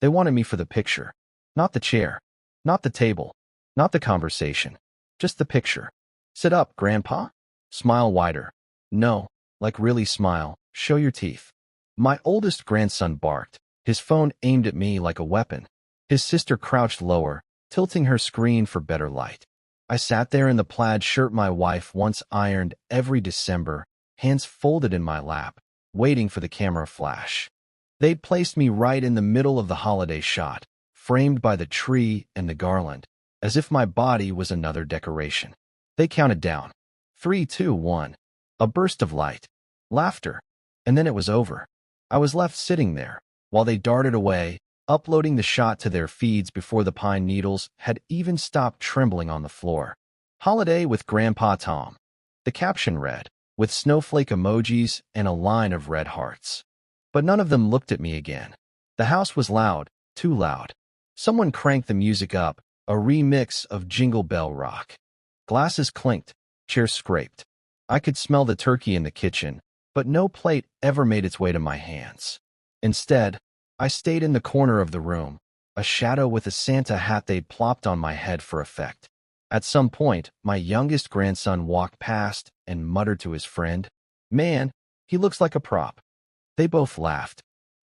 They wanted me for the picture. Not the chair. Not the table. Not the conversation. Just the picture. Sit up, Grandpa. Smile wider. No, like really smile. Show your teeth. My oldest grandson barked, his phone aimed at me like a weapon. His sister crouched lower, tilting her screen for better light. I sat there in the plaid shirt my wife once ironed every December, hands folded in my lap, waiting for the camera flash. They'd placed me right in the middle of the holiday shot, framed by the tree and the garland, as if my body was another decoration. They counted down. 3, 2, 1. A burst of light. Laughter. And then it was over. I was left sitting there, while they darted away, uploading the shot to their feeds before the pine needles had even stopped trembling on the floor. Holiday with Grandpa Tom. The caption read, with snowflake emojis and a line of red hearts. But none of them looked at me again. The house was loud, too loud. Someone cranked the music up, a remix of Jingle Bell Rock. Glasses clinked, chairs scraped. I could smell the turkey in the kitchen, but no plate ever made its way to my hands. Instead, I stayed in the corner of the room, a shadow with a Santa hat they'd plopped on my head for effect. At some point, my youngest grandson walked past and muttered to his friend, "Man, he looks like a prop." They both laughed.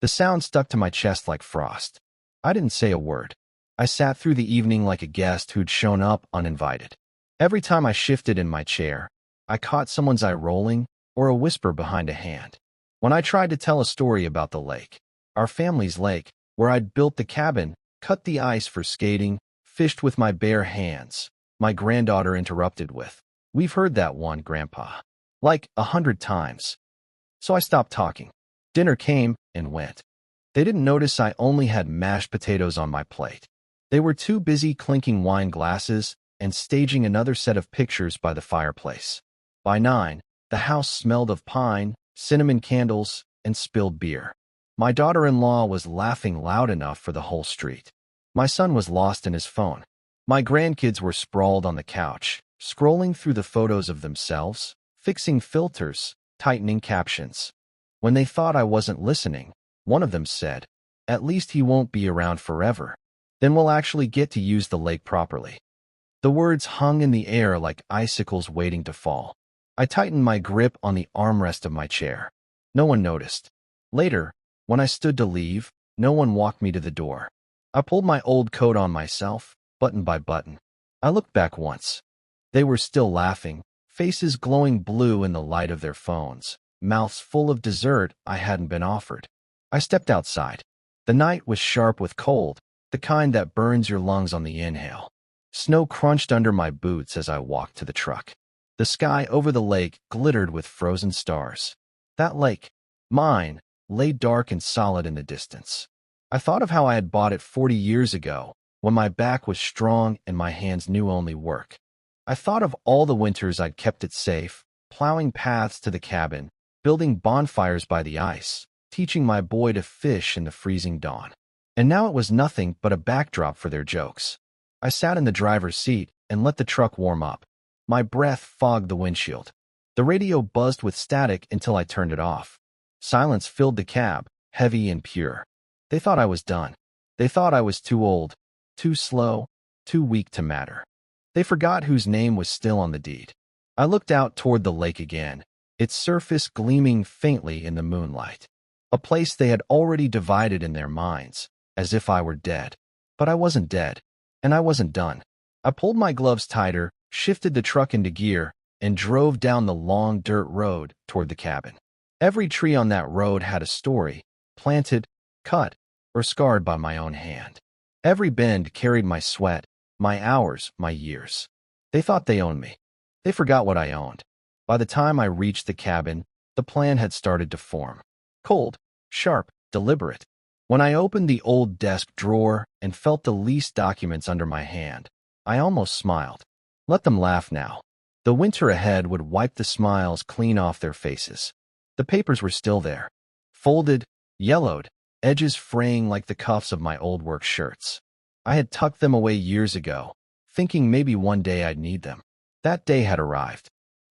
The sound stuck to my chest like frost. I didn't say a word. I sat through the evening like a guest who'd shown up uninvited. Every time I shifted in my chair, I caught someone's eye rolling or a whisper behind a hand. When I tried to tell a story about the lake, our family's lake, where I'd built the cabin, cut the ice for skating, fished with my bare hands, my granddaughter interrupted with, "We've heard that one, Grandpa. Like 100 times." So I stopped talking. Dinner came and went. They didn't notice I only had mashed potatoes on my plate. They were too busy clinking wine glasses and staging another set of pictures by the fireplace. By 9, the house smelled of pine, cinnamon candles, and spilled beer. My daughter-in-law was laughing loud enough for the whole street. My son was lost in his phone. My grandkids were sprawled on the couch, scrolling through the photos of themselves, fixing filters, tightening captions. When they thought I wasn't listening, one of them said, "At least he won't be around forever. Then we'll actually get to use the lake properly." The words hung in the air like icicles waiting to fall. I tightened my grip on the armrest of my chair. No one noticed. Later, when I stood to leave, no one walked me to the door. I pulled my old coat on myself, button by button. I looked back once. They were still laughing, faces glowing blue in the light of their phones, mouths full of dessert I hadn't been offered. I stepped outside. The night was sharp with cold, the kind that burns your lungs on the inhale. Snow crunched under my boots as I walked to the truck. The sky over the lake glittered with frozen stars. That lake, mine, lay dark and solid in the distance. I thought of how I had bought it 40 years ago, when my back was strong and my hands knew only work. I thought of all the winters I'd kept it safe, plowing paths to the cabin, building bonfires by the ice, teaching my boy to fish in the freezing dawn. And now it was nothing but a backdrop for their jokes. I sat in the driver's seat and let the truck warm up. My breath fogged the windshield. The radio buzzed with static until I turned it off. Silence filled the cab, heavy and pure. They thought I was done. They thought I was too old, too slow, too weak to matter. They forgot whose name was still on the deed. I looked out toward the lake again, its surface gleaming faintly in the moonlight. A place they had already divided in their minds, as if I were dead. But I wasn't dead, and I wasn't done. I pulled my gloves tighter, shifted the truck into gear, and drove down the long dirt road toward the cabin. Every tree on that road had a story, planted, cut, or scarred by my own hand. Every bend carried my sweat, my hours, my years. They thought they owned me. They forgot what I owned. By the time I reached the cabin, the plan had started to form. Cold, sharp, deliberate. When I opened the old desk drawer and felt the lease documents under my hand, I almost smiled. Let them laugh now. The winter ahead would wipe the smiles clean off their faces. The papers were still there, folded, yellowed, edges fraying like the cuffs of my old work shirts. I had tucked them away years ago, thinking maybe one day I'd need them. That day had arrived.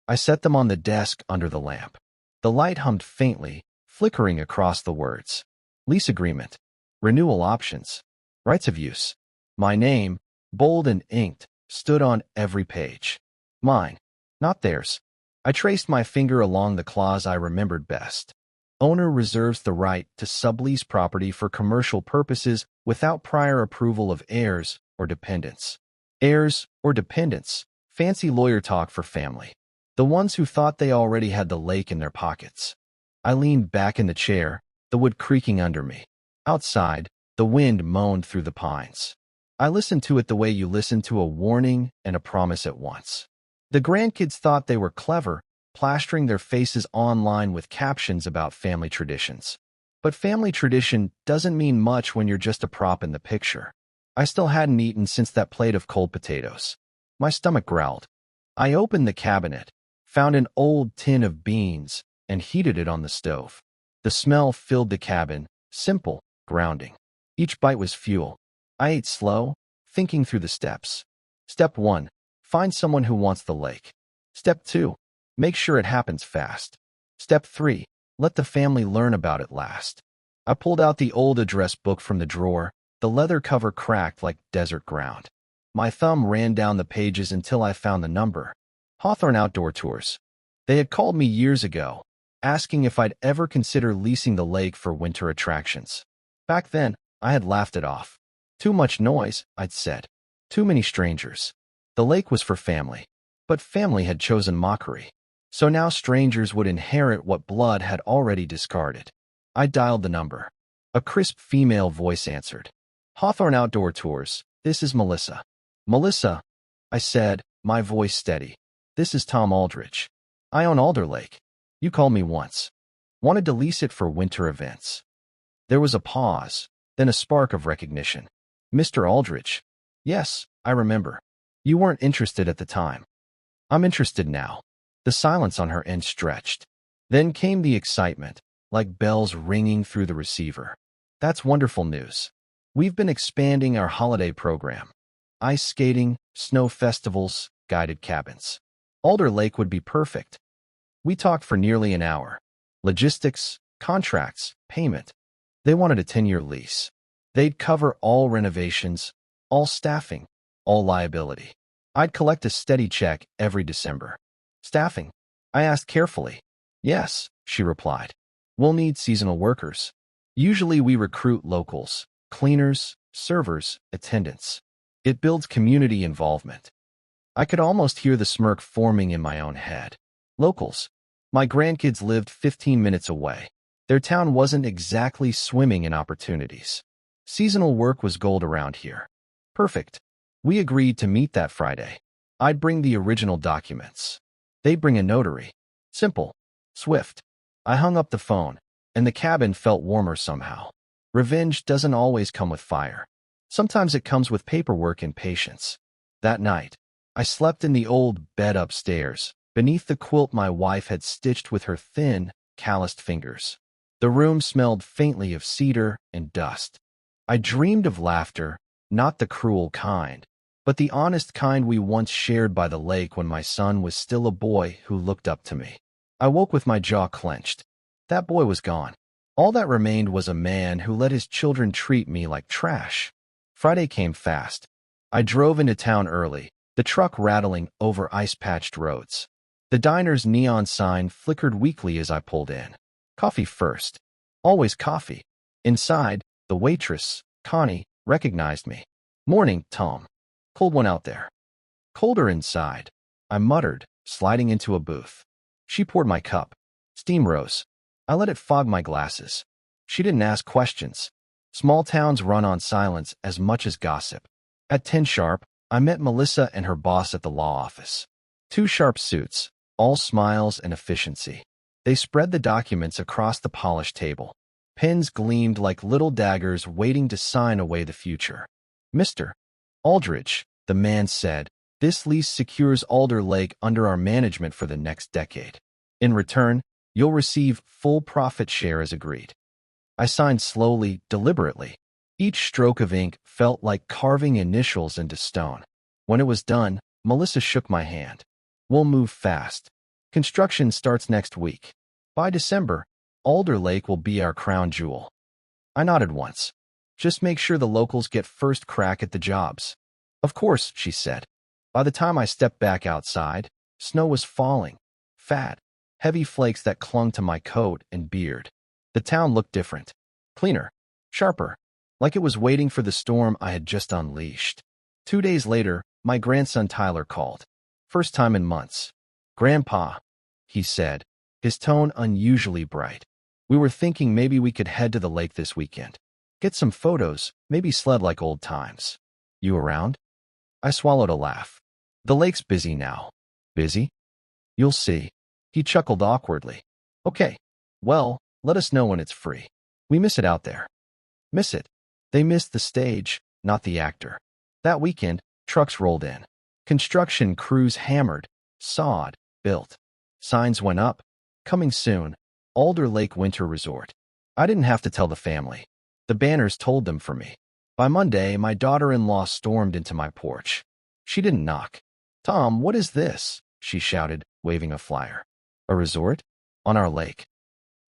I set them on the desk under the lamp. The light hummed faintly, flickering across the words. Lease agreement. renewal options, rights of use. My name, bold and inked, stood on every page. Mine, not theirs. I traced my finger along the clause I remembered best. Owner reserves the right to sublease property for commercial purposes without prior approval of heirs or dependents. Heirs or dependents, fancy lawyer talk for family. The ones who thought they already had the lake in their pockets. I leaned back in the chair, the wood creaking under me. Outside, the wind moaned through the pines. I listened to it the way you listen to a warning and a promise at once. The grandkids thought they were clever, plastering their faces online with captions about family traditions. But family tradition doesn't mean much when you're just a prop in the picture. I still hadn't eaten since that plate of cold potatoes. My stomach growled. I opened the cabinet, found an old tin of beans, and heated it on the stove. The smell filled the cabin, simple, grounding. Each bite was fuel. I ate slow, thinking through the steps. Step 1. Find someone who wants the lake. Step 2. Make sure it happens fast. Step 3. Let the family learn about it last. I pulled out the old address book from the drawer, the leather cover cracked like desert ground. My thumb ran down the pages until I found the number. Hawthorne Outdoor Tours. They had called me years ago, asking if I'd ever consider leasing the lake for winter attractions. Back then, I had laughed it off. Too much noise, I'd said. Too many strangers. The lake was for family. But family had chosen mockery. So now strangers would inherit what blood had already discarded. I dialed the number. A crisp female voice answered. Hawthorne Outdoor Tours, this is Melissa. Melissa, I said, my voice steady. This is Tom Aldrich. I own Alder Lake. You called me once. Wanted to lease it for winter events. There was a pause, then a spark of recognition. Mr. Aldrich. Yes, I remember. You weren't interested at the time. I'm interested now. The silence on her end stretched. Then came the excitement, like bells ringing through the receiver. That's wonderful news. We've been expanding our holiday program. Ice skating, snow festivals, guided cabins. Alder Lake would be perfect. We talked for nearly an hour. Logistics, contracts, payment. They wanted a 10-year lease. They'd cover all renovations, all staffing, all liability. I'd collect a steady check every December. Staffing? I asked carefully. Yes, she replied. We'll need seasonal workers. Usually we recruit locals, cleaners, servers, attendants. It builds community involvement. I could almost hear the smirk forming in my own head. Locals. My grandkids lived 15 minutes away. Their town wasn't exactly swimming in opportunities. Seasonal work was gold around here. Perfect. We agreed to meet that Friday. I'd bring the original documents. They'd bring a notary. Simple. Swift. I hung up the phone, and the cabin felt warmer somehow. Revenge doesn't always come with fire. Sometimes it comes with paperwork and patience. That night, I slept in the old bed upstairs, beneath the quilt my wife had stitched with her thin, calloused fingers. The room smelled faintly of cedar and dust. I dreamed of laughter, not the cruel kind, but the honest kind we once shared by the lake when my son was still a boy who looked up to me. I woke with my jaw clenched. That boy was gone. All that remained was a man who let his children treat me like trash. Friday came fast. I drove into town early, the truck rattling over ice-patched roads. The diner's neon sign flickered weakly as I pulled in. Coffee first. Always coffee. Inside, the waitress, Connie, recognized me. Morning, Tom. Cold one out there. Colder inside, I muttered, sliding into a booth. She poured my cup. Steam rose. I let it fog my glasses. She didn't ask questions. Small towns run on silence as much as gossip. At 10 sharp, I met Melissa and her boss at the law office. 2 sharp suits, all smiles and efficiency. They spread the documents across the polished table. Pens gleamed like little daggers waiting to sign away the future. Mr. Aldrich, the man said, this lease secures Alder Lake under our management for the next decade. In return, you'll receive full profit share as agreed. I signed slowly, deliberately. Each stroke of ink felt like carving initials into stone. When it was done, Melissa shook my hand. We'll move fast. Construction starts next week. By December, Alder Lake will be our crown jewel. I nodded once. Just make sure the locals get first crack at the jobs. Of course, she said. By the time I stepped back outside, snow was falling. Fat, heavy flakes that clung to my coat and beard. The town looked different. Cleaner. Sharper. Like it was waiting for the storm I had just unleashed. 2 days later, my grandson Tyler called. First time in months. "Grandpa," he said, his tone unusually bright. "We were thinking maybe we could head to the lake this weekend. Get some photos, maybe sled like old times. You around?" I swallowed a laugh. "The lake's busy now." "Busy?" "You'll see." He chuckled awkwardly. "Okay. Well, let us know when it's free. We miss it out there." Miss it. They missed the stage, not the actor. That weekend, trucks rolled in. Construction crews hammered, sawed, built. Signs went up. "Coming soon. Alder Lake Winter Resort." I didn't have to tell the family. The banners told them for me. By Monday, my daughter-in-law stormed into my porch. She didn't knock. "Tom, what is this?" she shouted, waving a flyer. "A resort? On our lake."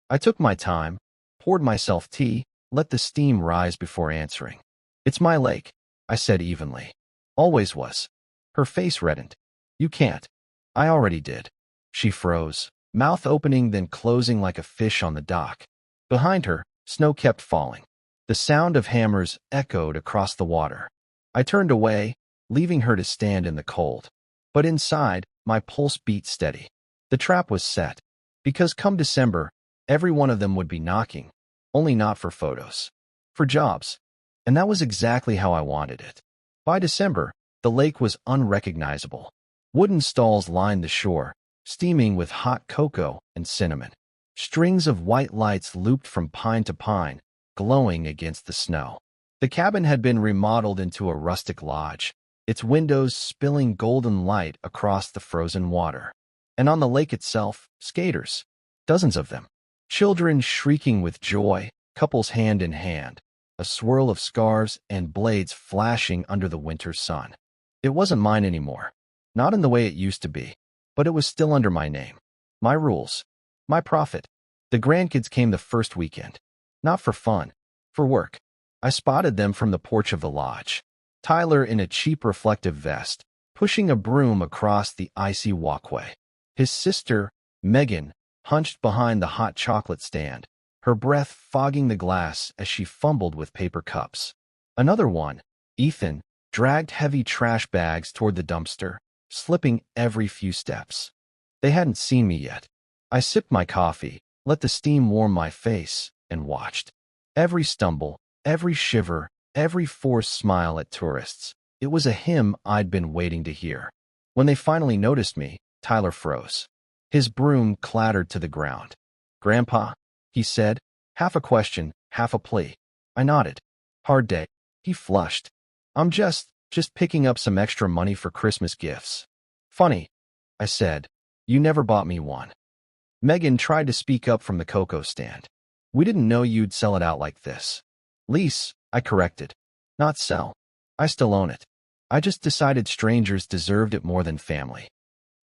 I took my time, poured myself tea, let the steam rise before answering. "It's my lake," I said evenly. "Always was." Her face reddened. "You can't." "I already did." She froze, mouth opening then closing like a fish on the dock. Behind her, snow kept falling. The sound of hammers echoed across the water. I turned away, leaving her to stand in the cold. But inside, my pulse beat steady. The trap was set. Because come December, every one of them would be knocking. Only not for photos. For jobs. And that was exactly how I wanted it. By December, the lake was unrecognizable. Wooden stalls lined the shore, steaming with hot cocoa and cinnamon. Strings of white lights looped from pine to pine, glowing against the snow. The cabin had been remodeled into a rustic lodge, its windows spilling golden light across the frozen water. And on the lake itself, skaters. Dozens of them. Children shrieking with joy, couples hand in hand, a swirl of scarves and blades flashing under the winter sun. It wasn't mine anymore. Not in the way it used to be, but it was still under my name. My rules. My profit. The grandkids came the first weekend. Not for fun. For work. I spotted them from the porch of the lodge. Tyler in a cheap reflective vest, pushing a broom across the icy walkway. His sister, Megan, hunched behind the hot chocolate stand, her breath fogging the glass as she fumbled with paper cups. Another one, Ethan, dragged heavy trash bags toward the dumpster, slipping every few steps. They hadn't seen me yet. I sipped my coffee, let the steam warm my face, and watched. Every stumble, every shiver, every forced smile at tourists. It was a hymn I'd been waiting to hear. When they finally noticed me, Tyler froze. His broom clattered to the ground. "Grandpa," he said, half a question, half a plea. I nodded. "Hard day." He flushed. "I'm just picking up some extra money for Christmas gifts." "Funny," I said. "You never bought me one." Megan tried to speak up from the cocoa stand. "We didn't know you'd sell it out like this." "Lease," I corrected. "Not sell. I still own it. I just decided strangers deserved it more than family."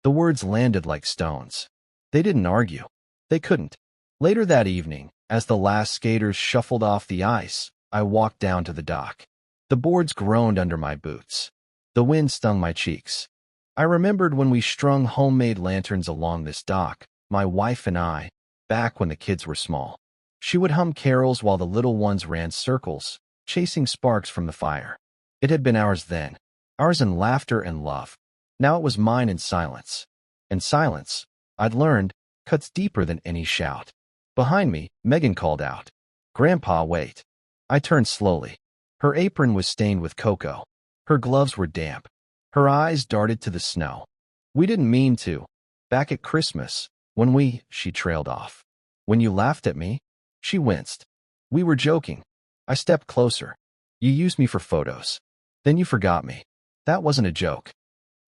The words landed like stones. They didn't argue. They couldn't. Later that evening, as the last skaters shuffled off the ice, I walked down to the dock. The boards groaned under my boots. The wind stung my cheeks. I remembered when we strung homemade lanterns along this dock, my wife and I, back when the kids were small. She would hum carols while the little ones ran circles, chasing sparks from the fire. It had been ours then, ours in laughter and love. Now it was mine in silence. And silence, I'd learned, cuts deeper than any shout. Behind me, Megan called out, "Grandpa, wait." I turned slowly. Her apron was stained with cocoa. Her gloves were damp. Her eyes darted to the snow. "We didn't mean to. Back at Christmas, when she trailed off. "When you laughed at me?" She winced. "We were joking." I stepped closer. "You used me for photos. Then you forgot me. That wasn't a joke."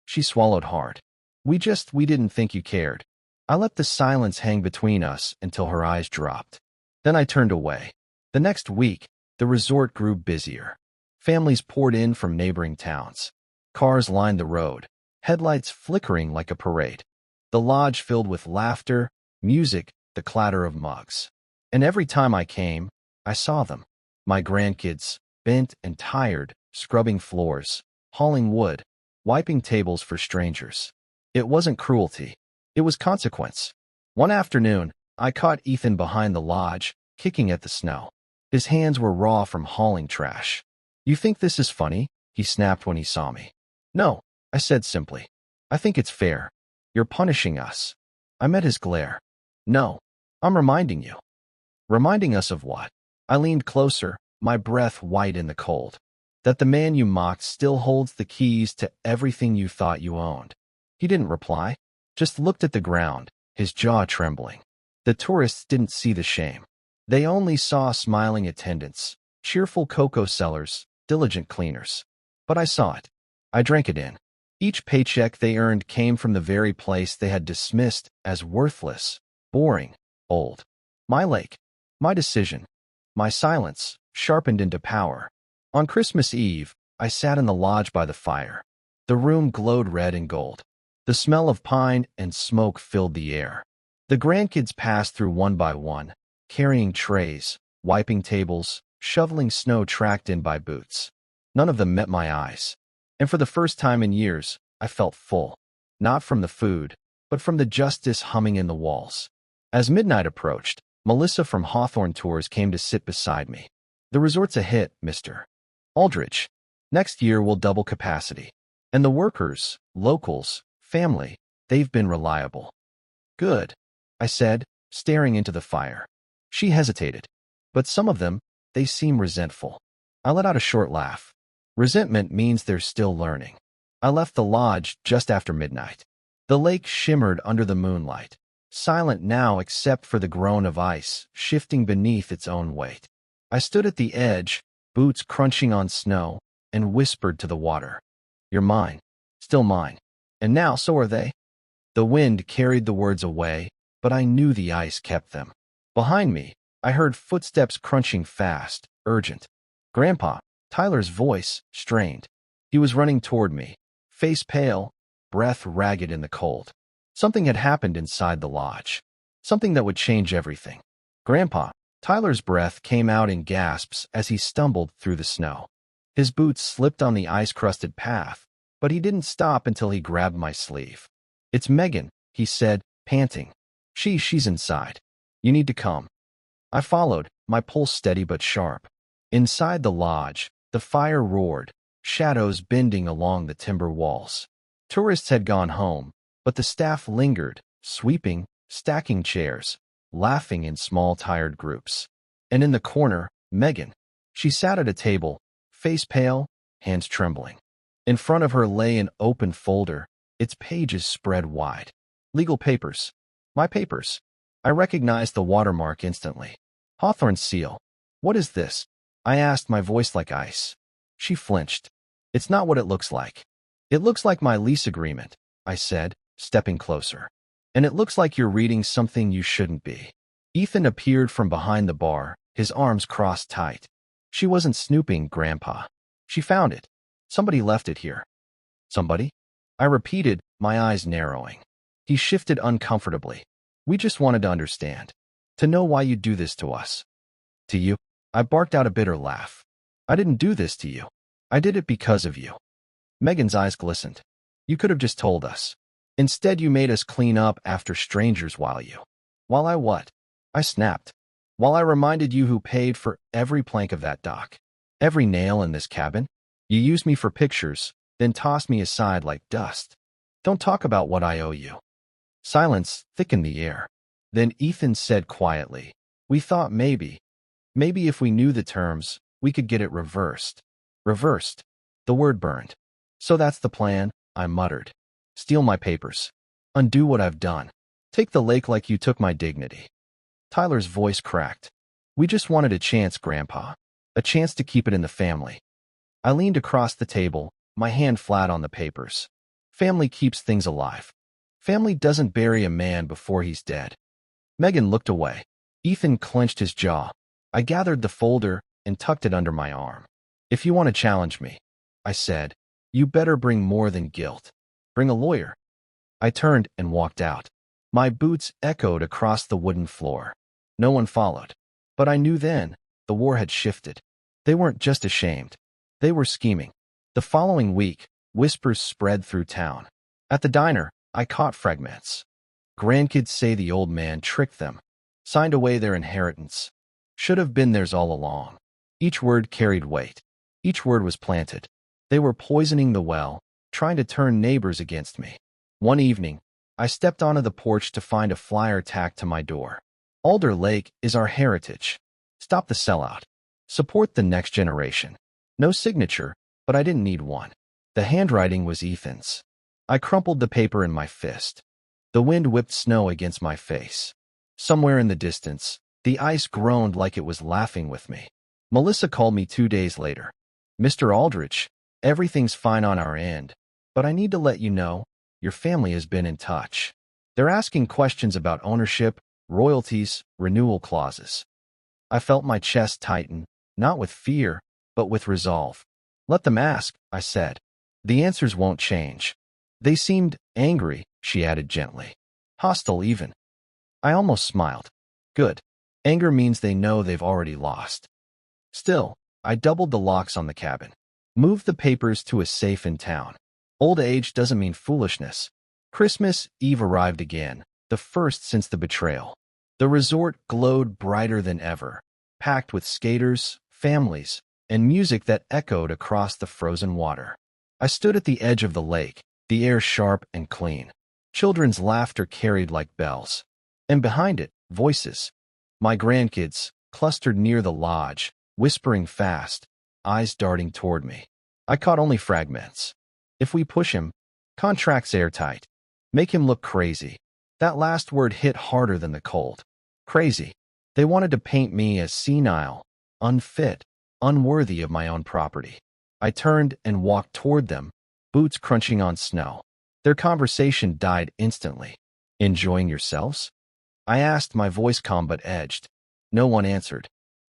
She swallowed hard. We didn't think you cared." I let the silence hang between us until her eyes dropped. Then I turned away. The next week, the resort grew busier. Families poured in from neighboring towns. Cars lined the road, headlights flickering like a parade. The lodge filled with laughter, music, the clatter of mugs. And every time I came, I saw them. My grandkids, bent and tired, scrubbing floors, hauling wood, wiping tables for strangers. It wasn't cruelty. It was consequence. One afternoon, I caught Ethan behind the lodge, kicking at the snow. His hands were raw from hauling trash. "You think this is funny?" he snapped when he saw me. "No," I said simply. "I think it's fair. You're punishing us." I met his glare. "No, I'm reminding you." "Reminding us of what?" I leaned closer, my breath white in the cold. "That the man you mocked still holds the keys to everything you thought you owned." He didn't reply, just looked at the ground, his jaw trembling. The tourists didn't see the shame. They only saw smiling attendants, cheerful cocoa sellers, diligent cleaners. But I saw it. I drank it in. Each paycheck they earned came from the very place they had dismissed as worthless, boring, old. My lake, my decision, my silence, sharpened into power. On Christmas Eve, I sat in the lodge by the fire. The room glowed red and gold. The smell of pine and smoke filled the air. The grandkids passed through one by one, carrying trays, wiping tables, shoveling snow tracked in by boots. None of them met my eyes. And for the first time in years, I felt full. Not from the food, but from the justice humming in the walls. As midnight approached, Melissa from Hawthorne Tours came to sit beside me. "The resort's a hit, Mr. Aldrich. Next year we'll double capacity. And the workers, locals, family, they've been reliable." "Good," I said, staring into the fire. She hesitated. "But some of them, they seem resentful." I let out a short laugh. "Resentment means they're still learning." I left the lodge just after midnight. The lake shimmered under the moonlight, silent now except for the groan of ice shifting beneath its own weight. I stood at the edge, boots crunching on snow, and whispered to the water, "You're mine, still mine. And now so are they." The wind carried the words away, but I knew the ice kept them. Behind me, I heard footsteps crunching fast, urgent. "Grandpa," Tyler's voice, strained. He was running toward me, face pale, breath ragged in the cold. Something had happened inside the lodge. Something that would change everything. "Grandpa," Tyler's breath came out in gasps as he stumbled through the snow. His boots slipped on the ice-crusted path, but he didn't stop until he grabbed my sleeve. "It's Megan," he said, panting. She's inside. You need to come." I followed, my pulse steady but sharp. Inside the lodge, the fire roared, shadows bending along the timber walls. Tourists had gone home, but the staff lingered, sweeping, stacking chairs, laughing in small tired groups. And in the corner, Megan. She sat at a table, face pale, hands trembling. In front of her lay an open folder, its pages spread wide. Legal papers. My papers. I recognized the watermark instantly. Hawthorne's seal. "What is this?" I asked, my voice like ice. She flinched. "It's not what it looks like." "It looks like my lease agreement," I said, stepping closer. "And it looks like you're reading something you shouldn't be." Ethan appeared from behind the bar, his arms crossed tight. "She wasn't snooping, Grandpa. She found it. Somebody left it here." "Somebody?" I repeated, my eyes narrowing. He shifted uncomfortably. "We just wanted to understand. To know why you do this to us." "To you?" I barked out a bitter laugh. "I didn't do this to you. I did it because of you." Megan's eyes glistened. "You could have just told us. Instead, you made us clean up after strangers while you—" "While I what?" I snapped. "While I reminded you who paid for every plank of that dock, every nail in this cabin. You used me for pictures, then tossed me aside like dust. Don't talk about what I owe you." Silence thickened the air. Then Ethan said quietly, "We thought maybe if we knew the terms, we could get it reversed." "Reversed?" The word burned. "So that's the plan," I muttered. "Steal my papers. Undo what I've done. Take the lake like you took my dignity." Tyler's voice cracked. "We just wanted a chance, Grandpa. A chance to keep it in the family." I leaned across the table, my hand flat on the papers. Family keeps things alive. Family doesn't bury a man before he's dead. Megan looked away. Ethan clenched his jaw. I gathered the folder and tucked it under my arm. "If you want to challenge me," I said, "you better bring more than guilt. Bring a lawyer." I turned and walked out. My boots echoed across the wooden floor. No one followed. But I knew then, the war had shifted. They weren't just ashamed. They were scheming. The following week, whispers spread through town. At the diner, I caught fragments. Grandkids say the old man tricked them, signed away their inheritance. Should have been theirs all along. Each word carried weight. Each word was planted. They were poisoning the well, trying to turn neighbors against me. One evening, I stepped onto the porch to find a flyer tacked to my door. Alder Lake is our heritage. Stop the sellout. Support the next generation. No signature, but I didn't need one. The handwriting was Ethan's. I crumpled the paper in my fist. The wind whipped snow against my face. Somewhere in the distance, the ice groaned like it was laughing with me. Melissa called me 2 days later. Mr. Aldrich, everything's fine on our end, but I need to let you know, your family has been in touch. They're asking questions about ownership, royalties, renewal clauses. I felt my chest tighten, not with fear, but with resolve. Let them ask, I said. The answers won't change. They seemed angry, she added gently. Hostile even. I almost smiled. Good. Anger means they know they've already lost. Still, I doubled the locks on the cabin. Moved the papers to a safe in town. Old age doesn't mean foolishness. Christmas Eve arrived again, the first since the betrayal. The resort glowed brighter than ever, packed with skaters, families, and music that echoed across the frozen water. I stood at the edge of the lake, the air sharp and clean. Children's laughter carried like bells. And behind it, voices. My grandkids, clustered near the lodge, whispering fast, eyes darting toward me. I caught only fragments. If we push him, contract's airtight. Make him look crazy. That last word hit harder than the cold. Crazy. They wanted to paint me as senile, unfit, unworthy of my own property. I turned and walked toward them, boots crunching on snow. Their conversation died instantly. Enjoying yourselves? I asked, my voice calm but edged. No one answered.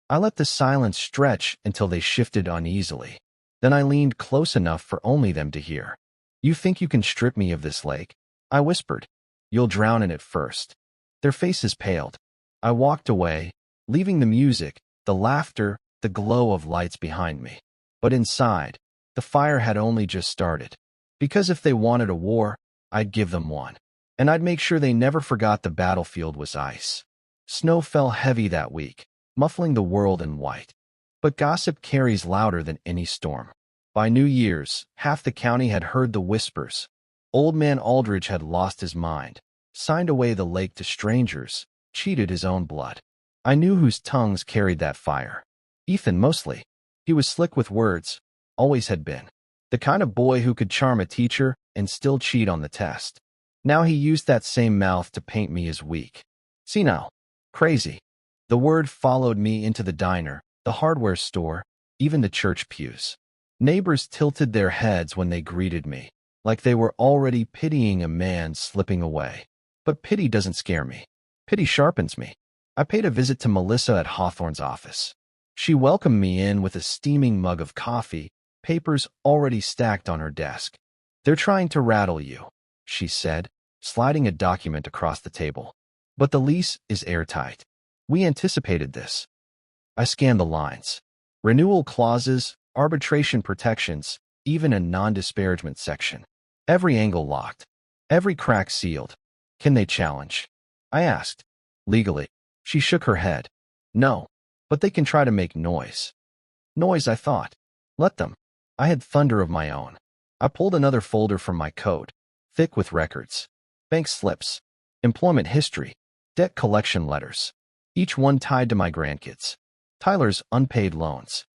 I let the silence stretch until they shifted uneasily. Then I leaned close enough for only them to hear. You think you can strip me of this lake? I whispered. You'll drown in it first. Their faces paled. I walked away, leaving the music, the laughter, the glow of lights behind me. But inside, the fire had only just started. Because if they wanted a war, I'd give them one. And I'd make sure they never forgot the battlefield was ice. Snow fell heavy that week, muffling the world in white. But gossip carries louder than any storm. By New Year's, half the county had heard the whispers. Old man Aldrich had lost his mind, signed away the lake to strangers, cheated his own blood. I knew whose tongues carried that fire. Ethan mostly. He was slick with words, always had been. The kind of boy who could charm a teacher and still cheat on the test. Now he used that same mouth to paint me as weak. Senile. Crazy. The word followed me into the diner, the hardware store, even the church pews. Neighbors tilted their heads when they greeted me, like they were already pitying a man slipping away. But pity doesn't scare me. Pity sharpens me. I paid a visit to Melissa at Hawthorne's office. She welcomed me in with a steaming mug of coffee, papers already stacked on her desk. They're trying to rattle you, she said, sliding a document across the table. But the lease is airtight. We anticipated this. I scanned the lines. Renewal clauses, arbitration protections, even a non-disparagement section. Every angle locked. Every crack sealed. Can they challenge? I asked. Legally. She shook her head. No, but they can try to make noise. Noise, I thought. Let them. I had thunder of my own. I pulled another folder from my coat, thick with records. Bank slips. Employment history. Debt collection letters. Each one tied to my grandkids. Tyler's unpaid loans.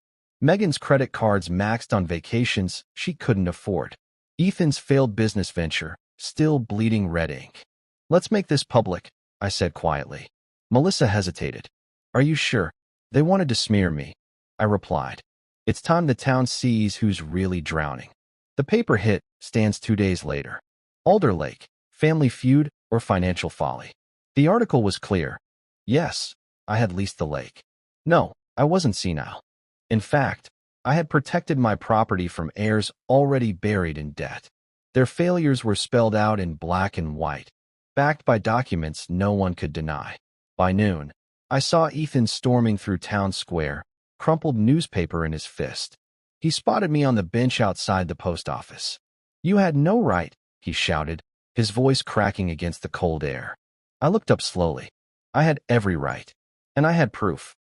Megan's credit cards maxed on vacations she couldn't afford. Ethan's failed business venture, still bleeding red ink. Let's make this public, I said quietly. Melissa hesitated. Are you sure? They wanted to smear me. I replied. It's time the town sees who's really drowning. The paper hit, stands 2 days later. Alder Lake, family feud or financial folly. The article was clear. Yes, I had leased the lake. No, I wasn't senile. In fact, I had protected my property from heirs already buried in debt. Their failures were spelled out in black and white, backed by documents no one could deny. By noon, I saw Ethan storming through town square, crumpled newspaper in his fist. He spotted me on the bench outside the post office. "You had no right," he shouted, his voice cracking against the cold air. I looked up slowly. I had every right. And I had proof.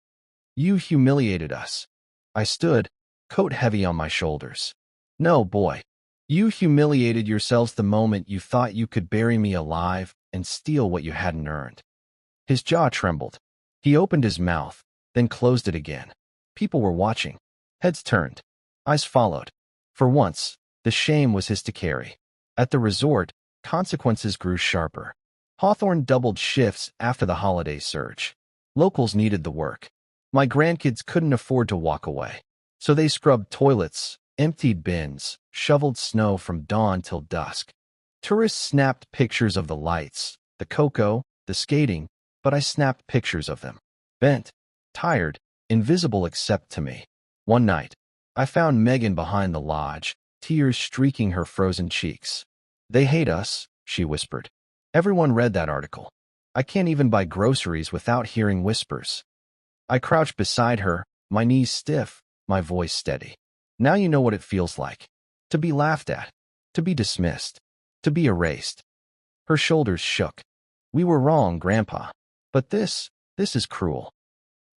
"You humiliated us." I stood, coat heavy on my shoulders. "No, boy. You humiliated yourselves the moment you thought you could bury me alive and steal what you hadn't earned." His jaw trembled. He opened his mouth, then closed it again. People were watching. Heads turned. Eyes followed. For once, the shame was his to carry. At the resort, consequences grew sharper. Hawthorne doubled shifts after the holiday surge. Locals needed the work. My grandkids couldn't afford to walk away. So they scrubbed toilets, emptied bins, shoveled snow from dawn till dusk. Tourists snapped pictures of the lights, the cocoa, the skating, but I snapped pictures of them. Bent, tired, invisible except to me. One night, I found Megan behind the lodge, tears streaking her frozen cheeks. "They hate us," she whispered. Everyone read that article. I can't even buy groceries without hearing whispers. I crouched beside her, my knees stiff, my voice steady. "Now you know what it feels like. To be laughed at. To be dismissed. To be erased." Her shoulders shook. "We were wrong, Grandpa. But this is cruel."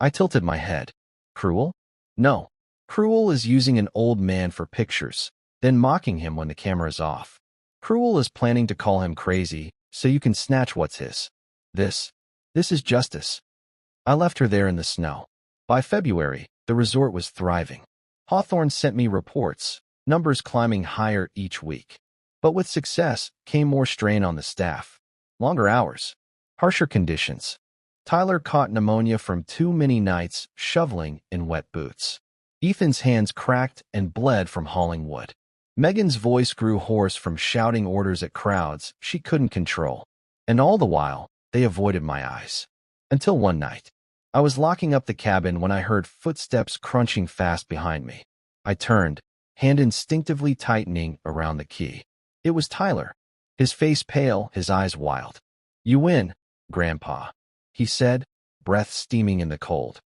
I tilted my head. Cruel? No. Cruel is using an old man for pictures, then mocking him when the camera's off. Cruel is planning to call him crazy so you can snatch what's his. This is justice. I left her there in the snow. By February, the resort was thriving. Hawthorne sent me reports, numbers climbing higher each week. But with success came more strain on the staff. Longer hours. Harsher conditions. Tyler caught pneumonia from too many nights shoveling in wet boots. Ethan's hands cracked and bled from hauling wood. Megan's voice grew hoarse from shouting orders at crowds she couldn't control. And all the while, they avoided my eyes. Until one night, I was locking up the cabin when I heard footsteps crunching fast behind me. I turned, hand instinctively tightening around the key. It was Tyler, his face pale, his eyes wild. "You win, Grandpa," he said, breath steaming in the cold.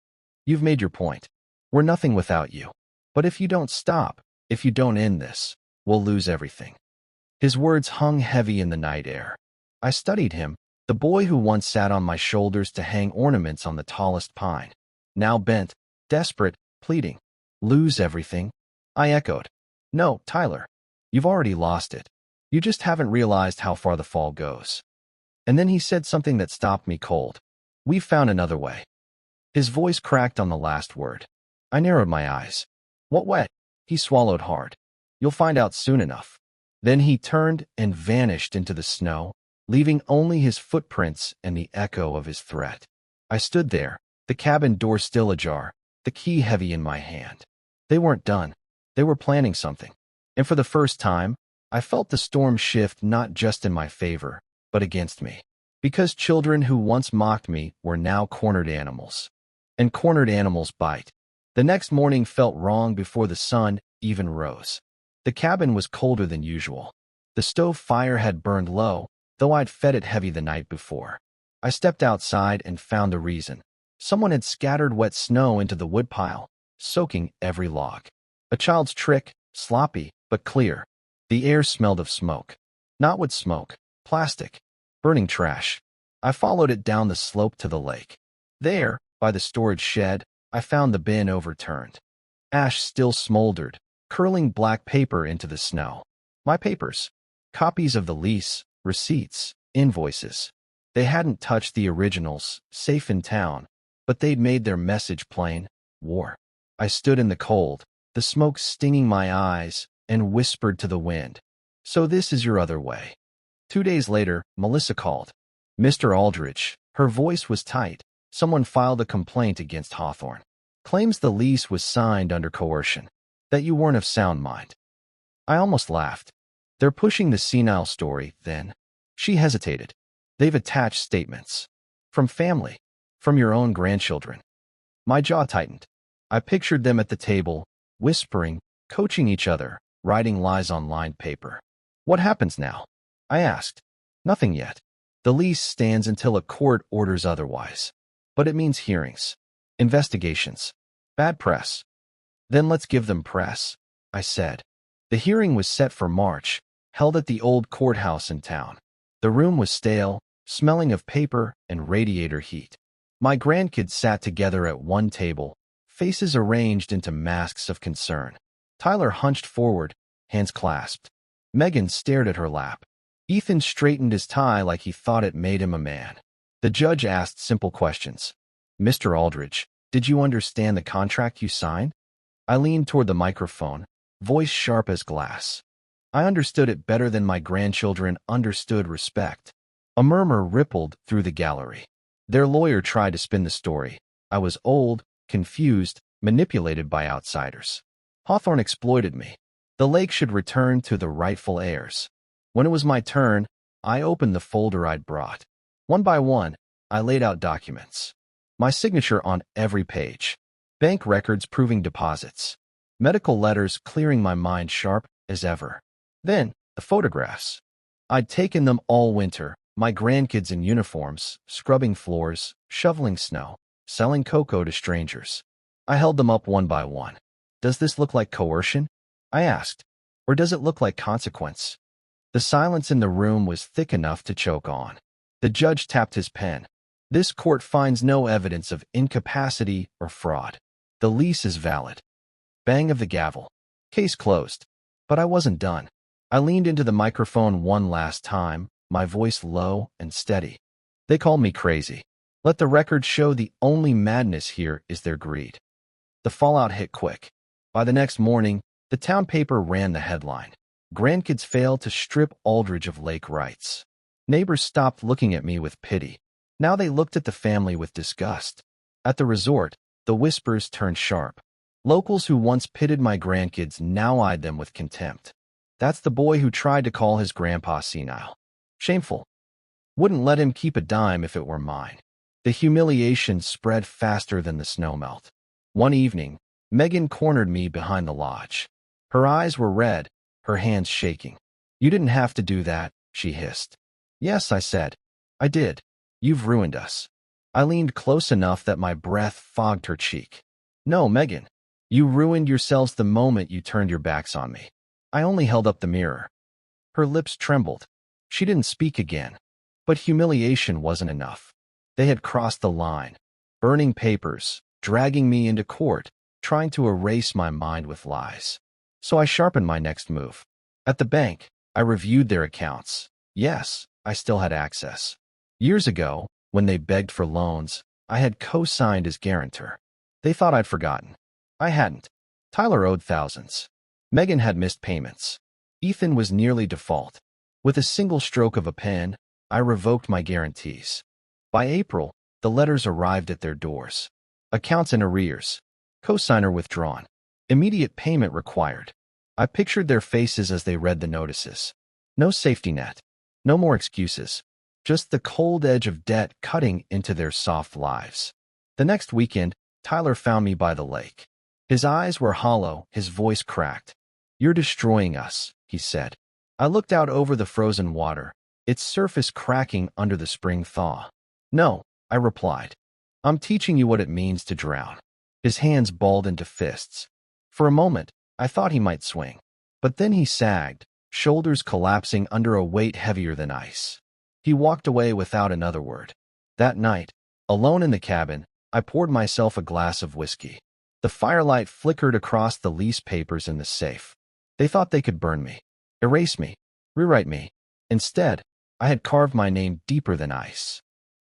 "You've made your point. We're nothing without you. But if you don't stop, if you don't end this, we'll lose everything." His words hung heavy in the night air. I studied him, the boy who once sat on my shoulders to hang ornaments on the tallest pine. Now bent, desperate, pleading. "Lose everything?" I echoed. "No, Tyler. You've already lost it. You just haven't realized how far the fall goes." And then he said something that stopped me cold. "We've found another way." His voice cracked on the last word. I narrowed my eyes. "What way?" He swallowed hard. "You'll find out soon enough." Then he turned and vanished into the snow, leaving only his footprints and the echo of his threat. I stood there, the cabin door still ajar, the key heavy in my hand. They weren't done. They were planning something. And for the first time, I felt the storm shift not just in my favor, but against me. Because children who once mocked me were now cornered animals. And cornered animals bite. The next morning felt wrong before the sun even rose. The cabin was colder than usual. The stove fire had burned low, though I'd fed it heavy the night before. I stepped outside and found the reason. Someone had scattered wet snow into the woodpile, soaking every log. A child's trick, sloppy, but clear. The air smelled of smoke. Not wood smoke, plastic, burning trash. I followed it down the slope to the lake. There, by the storage shed, I found the bin overturned. Ash still smoldered, curling black paper into the snow. My papers. Copies of the lease, receipts, invoices. They hadn't touched the originals, safe in town, but they'd made their message plain: war. I stood in the cold, the smoke stinging my eyes, and whispered to the wind, "So this is your other way." 2 days later, Melissa called. "Mr. Aldrich," her voice was tight. "Someone filed a complaint against Hawthorne. Claims the lease was signed under coercion. That you weren't of sound mind." I almost laughed. "They're pushing the senile story, then." She hesitated. "They've attached statements. From family. From your own grandchildren." My jaw tightened. I pictured them at the table, whispering, coaching each other, writing lies on lined paper. "What happens now?" I asked. "Nothing yet. The lease stands until a court orders otherwise. But it means hearings. Investigations. Bad press. Then let's give them press, I said. The hearing was set for March, held at the old courthouse in town. The room was stale, smelling of paper and radiator heat. My grandkids sat together at one table, faces arranged into masks of concern. Tyler hunched forward, hands clasped. Megan stared at her lap. Ethan straightened his tie like he thought it made him a man. The judge asked simple questions. Mr. Aldridge, did you understand the contract you signed? I leaned toward the microphone, voice sharp as glass. I understood it better than my grandchildren understood respect. A murmur rippled through the gallery. Their lawyer tried to spin the story. I was old, confused, manipulated by outsiders. Hawthorne exploited me. The lake should return to the rightful heirs. When it was my turn, I opened the folder I'd brought. One by one, I laid out documents. My signature on every page. Bank records proving deposits. Medical letters clearing my mind sharp as ever. Then, the photographs. I'd taken them all winter, my grandkids in uniforms, scrubbing floors, shoveling snow, selling cocoa to strangers. I held them up one by one. Does this look like coercion? I asked. Or does it look like consequence? The silence in the room was thick enough to choke on. The judge tapped his pen. This court finds no evidence of incapacity or fraud. The lease is valid. Bang of the gavel. Case closed. But I wasn't done. I leaned into the microphone one last time, my voice low and steady. They called me crazy. Let the record show the only madness here is their greed. The fallout hit quick. By the next morning, the town paper ran the headline. Grandkids fail to strip Aldridge of lake rights. Neighbors stopped looking at me with pity. Now they looked at the family with disgust. At the resort, the whispers turned sharp. Locals who once pitted my grandkids now eyed them with contempt. That's the boy who tried to call his grandpa senile. Shameful. Wouldn't let him keep a dime if it were mine. The humiliation spread faster than the snowmelt. One evening, Megan cornered me behind the lodge. Her eyes were red, her hands shaking. You didn't have to do that, she hissed. Yes, I said. I did. You've ruined us. I leaned close enough that my breath fogged her cheek. No, Megan. You ruined yourselves the moment you turned your backs on me. I only held up the mirror. Her lips trembled. She didn't speak again. But humiliation wasn't enough. They had crossed the line, burning papers, dragging me into court, trying to erase my mind with lies. So I sharpened my next move. At the bank, I reviewed their accounts. Yes, I still had access. Years ago, when they begged for loans, I had co-signed as guarantor. They thought I'd forgotten. I hadn't. Tyler owed thousands. Megan had missed payments. Ethan was nearly default. With a single stroke of a pen, I revoked my guarantees. By April, the letters arrived at their doors. Accounts in arrears. Co-signer withdrawn. Immediate payment required. I pictured their faces as they read the notices. No safety net. No more excuses. Just the cold edge of debt cutting into their soft lives. The next weekend, Tyler found me by the lake. His eyes were hollow, his voice cracked. You're destroying us, he said. I looked out over the frozen water, its surface cracking under the spring thaw. No, I replied. I'm teaching you what it means to drown. His hands balled into fists. For a moment, I thought he might swing. But then he sagged, shoulders collapsing under a weight heavier than ice. He walked away without another word. That night, alone in the cabin, I poured myself a glass of whiskey. The firelight flickered across the lease papers in the safe. They thought they could burn me, erase me, rewrite me. Instead, I had carved my name deeper than ice.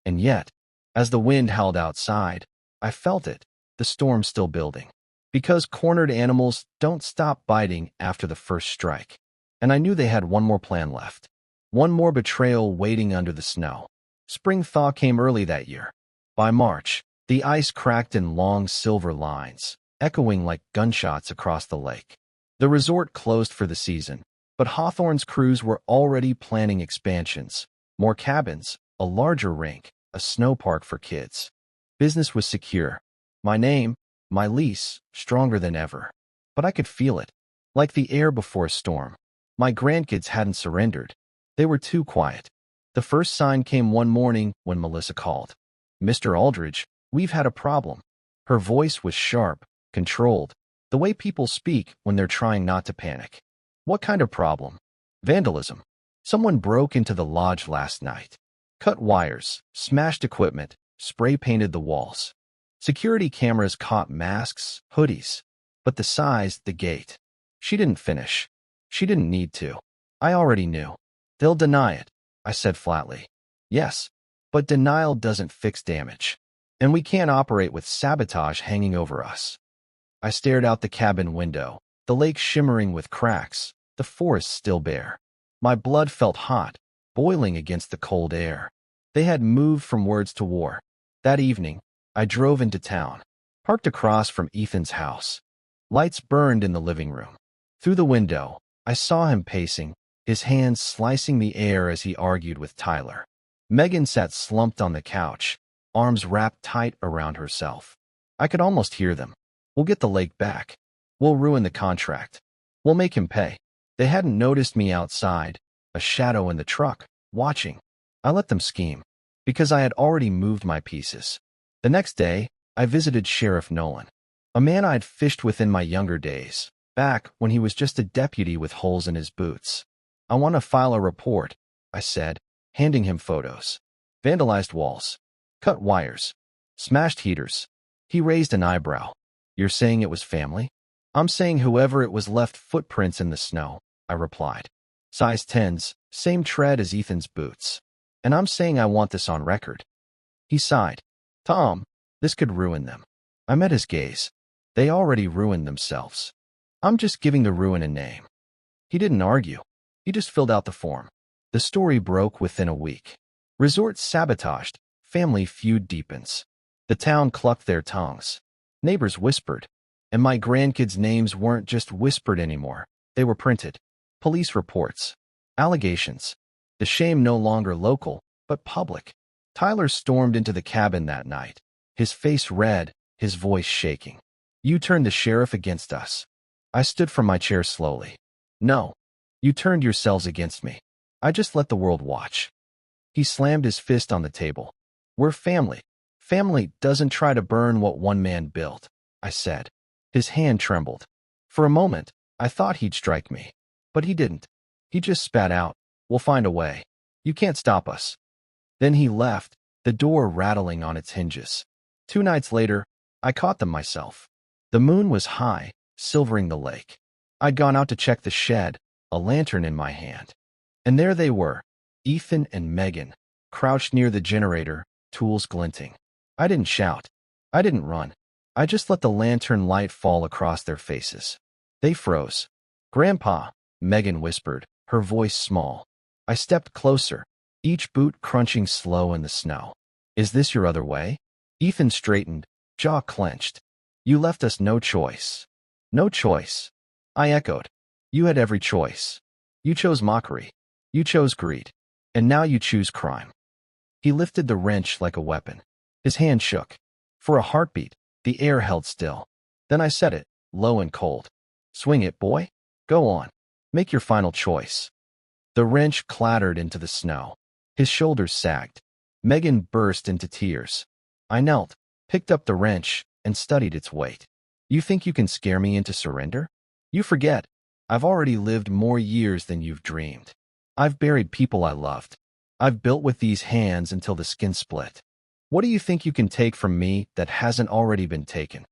And yet, as the wind howled outside, I felt it, the storm still building. Because cornered animals don't stop biting after the first strike. And I knew they had one more plan left. One more betrayal waiting under the snow. Spring thaw came early that year. By March, the ice cracked in long silver lines, echoing like gunshots across the lake. The resort closed for the season, but Hawthorne's crews were already planning expansions. More cabins, a larger rink, a snow park for kids. Business was secure. My name, my lease, stronger than ever. But I could feel it, like the air before a storm. My grandkids hadn't surrendered. They were too quiet. The first sign came one morning when Melissa called. Mr. Aldridge, we've had a problem. Her voice was sharp, controlled, the way people speak when they're trying not to panic. What kind of problem? Vandalism. Someone broke into the lodge last night. Cut wires, smashed equipment, spray-painted the walls. Security cameras caught masks, hoodies. But the size, the gate. She didn't finish. She didn't need to. I already knew. They'll deny it, I said flatly. Yes, but denial doesn't fix damage. And we can't operate with sabotage hanging over us. I stared out the cabin window, the lake shimmering with cracks, the forest still bare. My blood felt hot, boiling against the cold air. They had moved from words to war. That evening, I drove into town, parked across from Ethan's house. Lights burned in the living room. Through the window, I saw him pacing, his hands slicing the air as he argued with Tyler. Megan sat slumped on the couch, arms wrapped tight around herself. I could almost hear them. We'll get the lake back. We'll ruin the contract. We'll make him pay. They hadn't noticed me outside, a shadow in the truck, watching. I let them scheme, because I had already moved my pieces. The next day, I visited Sheriff Nolan, a man I'd fished with in my younger days, back when he was just a deputy with holes in his boots. I want to file a report, I said, handing him photos. Vandalized walls. Cut wires. Smashed heaters. He raised an eyebrow. You're saying it was family? I'm saying whoever it was left footprints in the snow, I replied. Size 10s, same tread as Ethan's boots. And I'm saying I want this on record. He sighed. Tom, this could ruin them. I met his gaze. They already ruined themselves. I'm just giving the ruin a name. He didn't argue. He just filled out the form. The story broke within a week. Resort sabotaged. Family feud deepens. The town clucked their tongues. Neighbors whispered. And my grandkids' names weren't just whispered anymore. They were printed. Police reports. Allegations. The shame no longer local, but public. Tyler stormed into the cabin that night, his face red, his voice shaking. You turned the sheriff against us. I stood from my chair slowly. No. You turned yourselves against me. I just let the world watch. He slammed his fist on the table. We're family. Family doesn't try to burn what one man built, I said. His hand trembled. For a moment, I thought he'd strike me. But he didn't. He just spat out. We'll find a way. You can't stop us. Then he left, the door rattling on its hinges. 2 nights later, I caught them myself. The moon was high, silvering the lake. I'd gone out to check the shed, a lantern in my hand. And there they were, Ethan and Megan, crouched near the generator, tools glinting. I didn't shout. I didn't run. I just let the lantern light fall across their faces. They froze. Grandpa, Megan whispered, her voice small. I stepped closer, each boot crunching slow in the snow. Is this your other way? Ethan straightened, jaw clenched. You left us no choice. No choice. I echoed. You had every choice. You chose mockery. You chose greed. And now you choose crime. He lifted the wrench like a weapon. His hand shook. For a heartbeat, the air held still. Then I said it, low and cold. Swing it, boy. Go on. Make your final choice. The wrench clattered into the snow. His shoulders sagged. Megan burst into tears. I knelt, picked up the wrench, and studied its weight. You think you can scare me into surrender? You forget. I've already lived more years than you've dreamed. I've buried people I loved. I've built with these hands until the skin split. What do you think you can take from me that hasn't already been taken?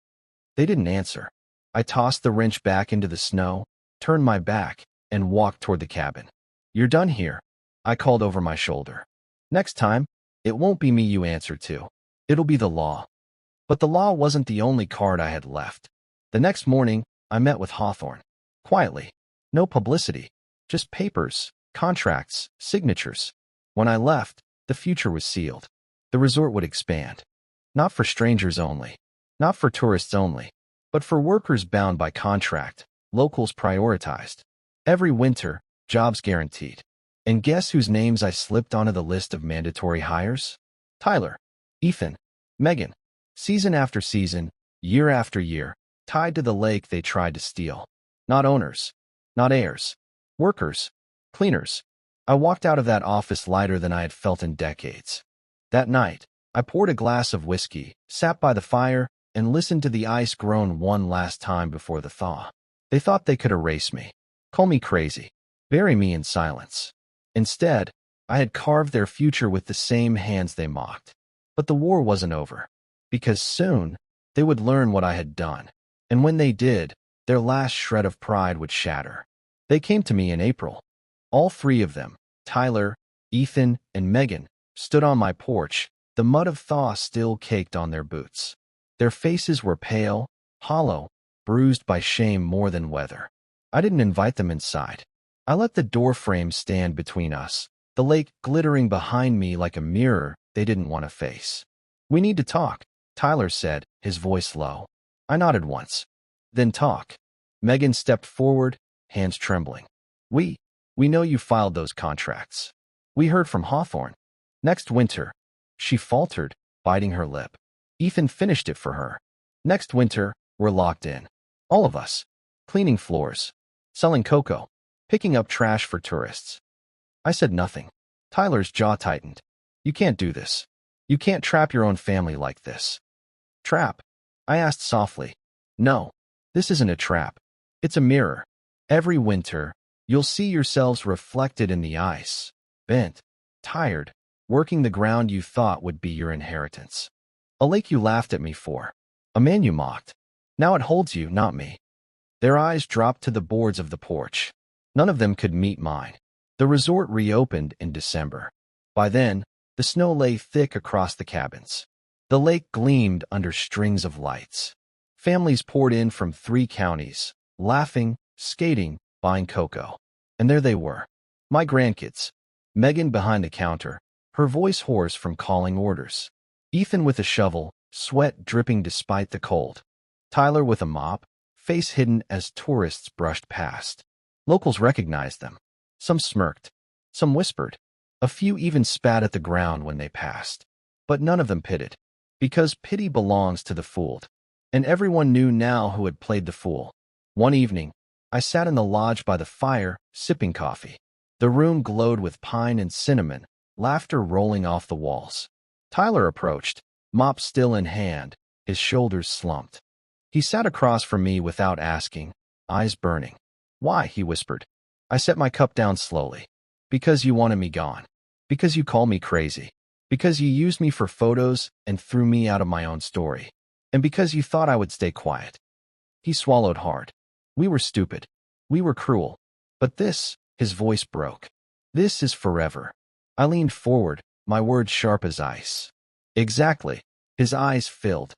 They didn't answer. I tossed the wrench back into the snow, turned my back, and walked toward the cabin. You're done here, I called over my shoulder. Next time, it won't be me you answer to. It'll be the law. But the law wasn't the only card I had left. The next morning, I met with Hawthorne. Quietly. No publicity. Just papers, contracts, signatures. When I left, the future was sealed. The resort would expand. Not for strangers only. Not for tourists only. But for workers bound by contract, locals prioritized. Every winter, jobs guaranteed. And guess whose names I slipped onto the list of mandatory hires? Tyler, Ethan, Megan. Season after season, year after year, tied to the lake they tried to steal. Not owners. Not heirs. Workers. Cleaners. I walked out of that office lighter than I had felt in decades. That night, I poured a glass of whiskey, sat by the fire, and listened to the ice groan one last time before the thaw. They thought they could erase me, call me crazy, bury me in silence. Instead, I had carved their future with the same hands they mocked. But the war wasn't over, because soon they would learn what I had done, and when they did, their last shred of pride would shatter. They came to me in April. All three of them, Tyler, Ethan, and Megan, stood on my porch, the mud of thaw still caked on their boots. Their faces were pale, hollow, bruised by shame more than weather. I didn't invite them inside. I let the door frame stand between us, the lake glittering behind me like a mirror they didn't want to face. "We need to talk," Tyler said, his voice low. I nodded once. "Then talk." Megan stepped forward, hands trembling. We know you filed those contracts. We heard from Hawthorne. Next winter," she faltered, biting her lip. "Ethan finished it for her. Next winter, we're locked in. All of us. Cleaning floors, selling cocoa, picking up trash for tourists." I said nothing. Tyler's jaw tightened. "You can't do this. You can't trap your own family like this." "Trap?" I asked softly. "No, this isn't a trap. It's a mirror. Every winter, you'll see yourselves reflected in the ice, bent, tired, working the ground you thought would be your inheritance. A lake you laughed at me for. A man you mocked. Now it holds you, not me." Their eyes dropped to the boards of the porch. None of them could meet mine. The resort reopened in December. By then, the snow lay thick across the cabins. The lake gleamed under strings of lights. Families poured in from 3 counties, laughing, skating, buying cocoa. And there they were, my grandkids. Megan behind the counter, her voice hoarse from calling orders. Ethan with a shovel, sweat dripping despite the cold. Tyler with a mop, face hidden as tourists brushed past. Locals recognized them. Some smirked. Some whispered. A few even spat at the ground when they passed. But none of them pitied. Because pity belongs to the fooled. And everyone knew now who had played the fool. One evening, I sat in the lodge by the fire, sipping coffee. The room glowed with pine and cinnamon, laughter rolling off the walls. Tyler approached, mop still in hand, his shoulders slumped. He sat across from me without asking, eyes burning. "Why?" he whispered. I set my cup down slowly. "Because you wanted me gone. Because you called me crazy. Because you used me for photos and threw me out of my own story. And because you thought I would stay quiet." He swallowed hard. "We were stupid. We were cruel. But this," his voice broke. "This is forever." I leaned forward, my words sharp as ice. "Exactly." His eyes filled.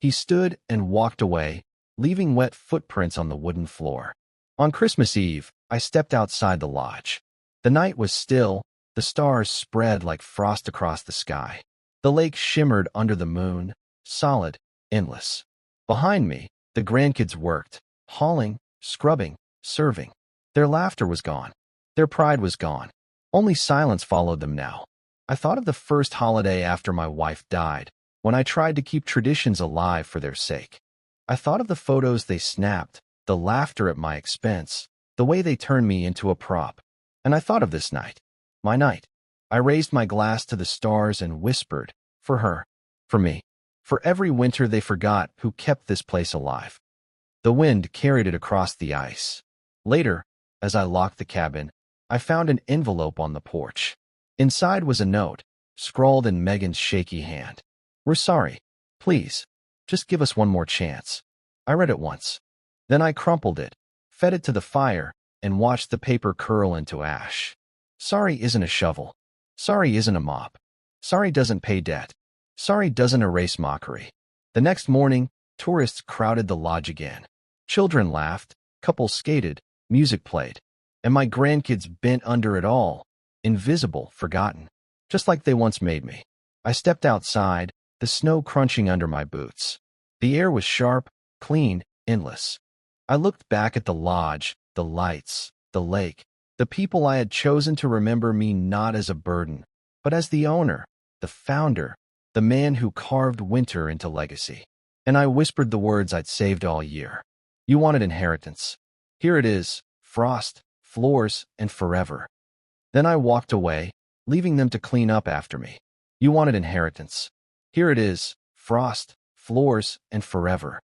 He stood and walked away, leaving wet footprints on the wooden floor. On Christmas Eve, I stepped outside the lodge. The night was still, the stars spread like frost across the sky. The lake shimmered under the moon, solid, endless. Behind me, the grandkids worked, hauling, scrubbing, serving. Their laughter was gone. Their pride was gone. Only silence followed them now. I thought of the first holiday after my wife died, when I tried to keep traditions alive for their sake. I thought of the photos they snapped, the laughter at my expense, the way they turned me into a prop. And I thought of this night, my night. I raised my glass to the stars and whispered, for her, for me, for every winter they forgot who kept this place alive. The wind carried it across the ice. Later, as I locked the cabin, I found an envelope on the porch. Inside was a note, scrawled in Megan's shaky hand. "We're sorry. Please, just give us one more chance." I read it once. Then I crumpled it, fed it to the fire, and watched the paper curl into ash. Sorry isn't a shovel. Sorry isn't a mop. Sorry doesn't pay debt. Sorry doesn't erase mockery. The next morning, tourists crowded the lodge again. Children laughed, couples skated, music played. And my grandkids bent under it all, invisible, forgotten, just like they once made me. I stepped outside, the snow crunching under my boots. The air was sharp, clean, endless. I looked back at the lodge, the lights, the lake, the people I had chosen to remember me not as a burden, but as the owner, the founder, the man who carved winter into legacy. And I whispered the words I'd saved all year. "You wanted inheritance. Here it is, frost, floors, and forever." Then I walked away, leaving them to clean up after me. "You wanted inheritance. Here it is, frost, floors, and forever.